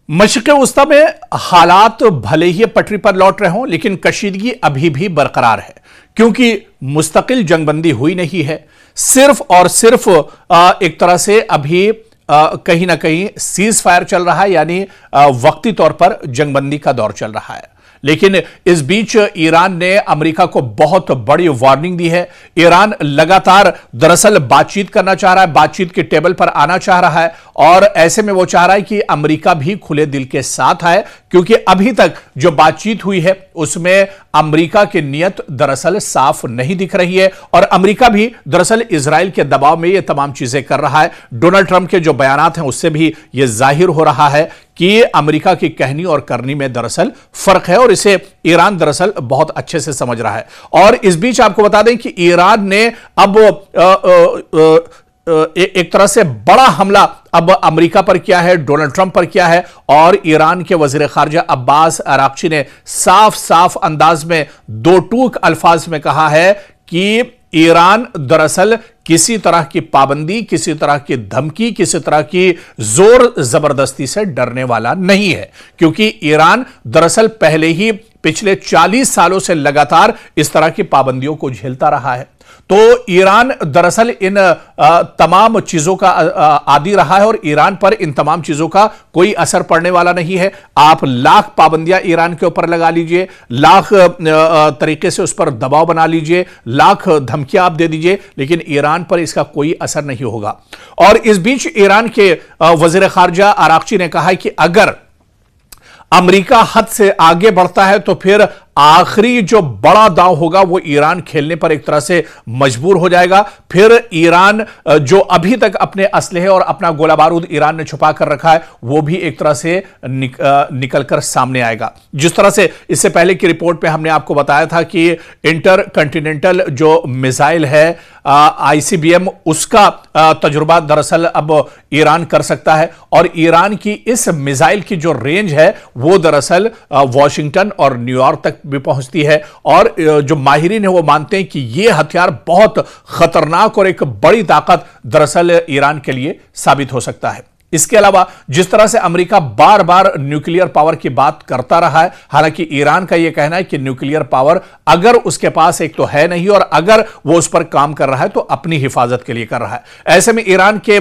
मशरिक़ वस्ता में हालात भले ही पटरी पर लौट रहे हों, लेकिन कशीदगी अभी भी बरकरार है, क्योंकि मुस्तकिल जंगबंदी हुई नहीं है। सिर्फ और सिर्फ एक तरह से अभी कहीं ना कहीं सीज फायर चल रहा है, यानी वक्ती तौर पर जंगबंदी का दौर चल रहा है। लेकिन इस बीच ईरान ने अमेरिका को बहुत बड़ी वार्निंग दी है। ईरान लगातार दरअसल बातचीत करना चाह रहा है, बातचीत के टेबल पर आना चाह रहा है, और ऐसे में वो चाह रहा है कि अमेरिका भी खुले दिल के साथ आए, क्योंकि अभी तक जो बातचीत हुई है उसमें अमेरिका की नीयत दरअसल साफ नहीं दिख रही है, और अमेरिका भी दरअसल इजराइल के दबाव में ये तमाम चीजें कर रहा है। डोनाल्ड ट्रंप के जो बयानात हैं उससे भी यह जाहिर हो रहा है कि अमेरिका की कहनी और करनी में दरअसल फर्क है, और इसे ईरान दरअसल बहुत अच्छे से समझ रहा है। और इस बीच आपको बता दें कि ईरान ने अब एक तरह से बड़ा हमला अब अमेरिका पर किया है, डोनाल्ड ट्रंप पर किया है, और ईरान के वजीर खारजा अब्बास अराक्ची ने साफ साफ अंदाज में दो टूक अल्फाज में कहा है कि ईरान दरअसल किसी तरह की पाबंदी, किसी तरह की धमकी, किसी तरह की जोर जबरदस्ती से डरने वाला नहीं है, क्योंकि ईरान दरअसल पहले ही पिछले 40 सालों से लगातार इस तरह की पाबंदियों को झेलता रहा है। तो ईरान दरअसल इन तमाम चीजों का आदी रहा है, और ईरान पर इन तमाम चीजों का कोई असर पड़ने वाला नहीं है। आप लाख पाबंदियां ईरान के ऊपर लगा लीजिए, लाख तरीके से उस पर दबाव बना लीजिए, लाख धमकियां आप दे दीजिए, लेकिन ईरान पर इसका कोई असर नहीं होगा। और इस बीच ईरान के वजीर खारजा आराक्ची ने कहा है कि अगर अमेरिका हद से आगे बढ़ता है तो फिर आखिरी जो बड़ा दांव होगा वो ईरान खेलने पर एक तरह से मजबूर हो जाएगा। फिर ईरान जो अभी तक अपने असलहे और अपना गोला बारूद ईरान ने छुपा कर रखा है वो भी एक तरह से निकलकर सामने आएगा। जिस तरह से इससे पहले की रिपोर्ट में हमने आपको बताया था कि इंटर कॉन्टिनेंटल जो मिसाइल है आईसीबीएम, उसका तजुर्बा दरअसल अब ईरान कर सकता है, और ईरान की इस मिसाइल की जो रेंज है वो दरअसल वॉशिंगटन और न्यूयॉर्क तक भी पहुंचती है। और जो माहिरीन है वो मानते हैं कि यह हथियार बहुत खतरनाक और एक बड़ी ताकत दरअसल ईरान के लिए साबित हो सकता है। इसके अलावा जिस तरह से अमेरिका बार बार न्यूक्लियर पावर की बात करता रहा है, हालांकि ईरान का यह कहना है कि न्यूक्लियर पावर अगर उसके पास एक तो है नहीं, और अगर वो उस पर काम कर रहा है तो अपनी हिफाजत के लिए कर रहा है। ऐसे में ईरान के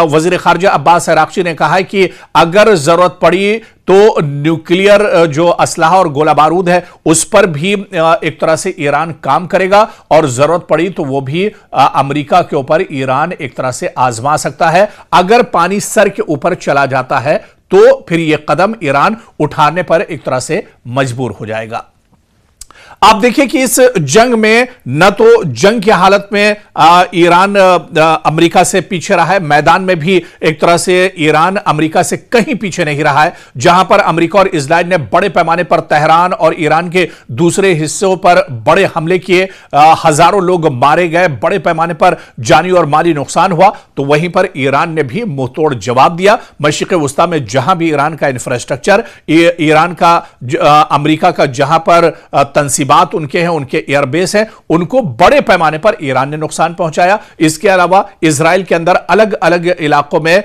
वजीर खारजा अब्बास अराक्ची ने कहा है कि अगर जरूरत पड़ी तो न्यूक्लियर जो असलहा और गोला बारूद है उस पर भी एक तरह से ईरान काम करेगा, और जरूरत पड़ी तो वो भी अमेरिका के ऊपर ईरान एक तरह से आजमा सकता है। अगर पानी सर के ऊपर चला जाता है तो फिर यह कदम ईरान उठाने पर एक तरह से मजबूर हो जाएगा। आप देखिए कि इस जंग में न तो जंग की हालत में ईरान अमेरिका से पीछे रहा है, मैदान में भी एक तरह से ईरान अमेरिका से कहीं पीछे नहीं रहा है। जहां पर अमेरिका और इजराइल ने बड़े पैमाने पर तेहरान और ईरान के दूसरे हिस्सों पर बड़े हमले किए, हजारों लोग मारे गए, बड़े पैमाने पर जानी और माली नुकसान हुआ, तो वहीं पर ईरान ने भी मुंहतोड़ जवाब दिया। मशरिक़ वस्ता में जहां भी ईरान का इंफ्रास्ट्रक्चर, ईरान का अमेरिका का जहां पर तंसीबात उनके हैं, उनके एयरबेस हैं, उनको बड़े पैमाने पर ईरान ने नुकसान पहुंचाया। इसके अलावा इजराइल के अंदर अलग अलग इलाकों में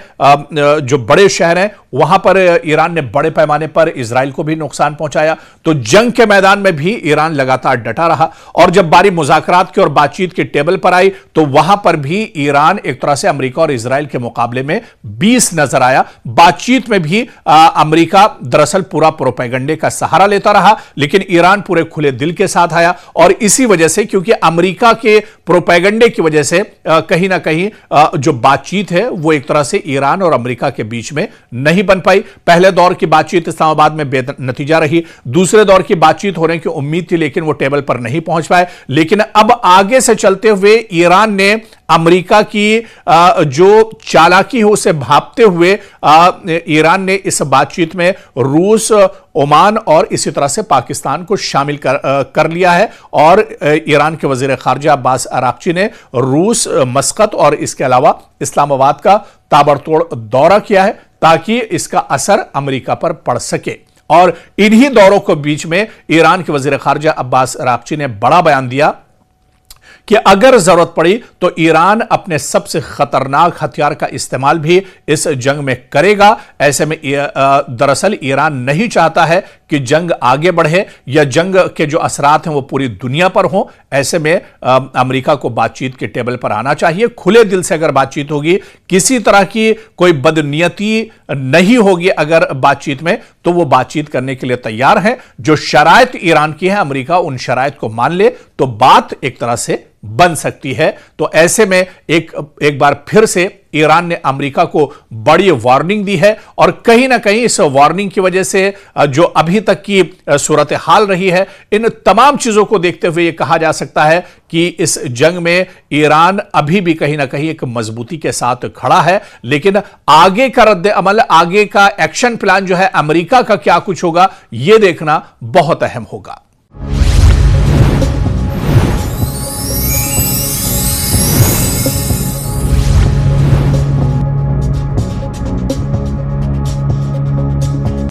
जो बड़े शहर हैं वहां पर ईरान ने बड़े पैमाने पर इजराइल को भी नुकसान पहुंचाया। तो जंग के मैदान में भी ईरान लगातार डटा रहा, और जब बारी मुज़ाकरात की और बातचीत के टेबल पर आई तो वहां पर भी ईरान एक तरह से अमेरिका और इजराइल के मुकाबले में 20 नजर आया। बातचीत में भी अमेरिका दरअसल पूरा प्रोपेगेंडे का सहारा लेता रहा, लेकिन ईरान पूरे खुले दिल के साथ आया। और इसी वजह से, क्योंकि अमेरिका के प्रोपेगेंडे की वजह से कहीं ना कहीं जो बातचीत है वो एक तरह से ईरान और अमेरिका के बीच में नहीं बन पाई। पहले दौर की बातचीत इस्लामाबाद में बेनतीजा रही, दूसरे दौर की बातचीत होने की उम्मीद थी लेकिन वो टेबल पर नहीं पहुंच पाए। लेकिन अब आगे से चलते हुए ईरान ने अमेरिका की जो चालाकी है उसे भांपते हुए ईरान ने इस बातचीत में रूस, ओमान और इसी तरह से पाकिस्तान को शामिल कर लिया है। और ईरान के वजीर खारजा अब्बास अराक्ची ने रूस, मस्कत और इसके अलावा इस्लामाबाद का ताबड़तोड़ दौरा किया है ताकि इसका असर अमेरिका पर पड़ सके। और इन्हीं दौरों के बीच में ईरान के वजीर खारजा अब्बास अराक्ची ने बड़ा बयान दिया कि अगर जरूरत पड़ी तो ईरान अपने सबसे खतरनाक हथियार का इस्तेमाल भी इस जंग में करेगा। ऐसे में दरअसल ईरान नहीं चाहता है कि जंग आगे बढ़े या जंग के जो असरात हैं वो पूरी दुनिया पर हों। ऐसे में अमेरिका को बातचीत के टेबल पर आना चाहिए। खुले दिल से अगर बातचीत होगी, किसी तरह की कोई बदनीयती नहीं होगी अगर बातचीत में, तो वो बातचीत करने के लिए तैयार है। जो शराइत ईरान की है, अमेरिका उन शराइत को मान ले तो बात एक तरह से बन सकती है। तो ऐसे में एक बार फिर से ईरान ने अमेरिका को बड़ी वार्निंग दी है और कहीं ना कहीं इस वार्निंग की वजह से जो अभी तक की सूरत हाल रही है, इन तमाम चीजों को देखते हुए यह कहा जा सकता है कि इस जंग में ईरान अभी भी कहीं ना कहीं एक मजबूती के साथ खड़ा है। लेकिन आगे का रद्द अमल, आगे का एक्शन प्लान जो है अमेरिका का क्या कुछ होगा, यह देखना बहुत अहम होगा।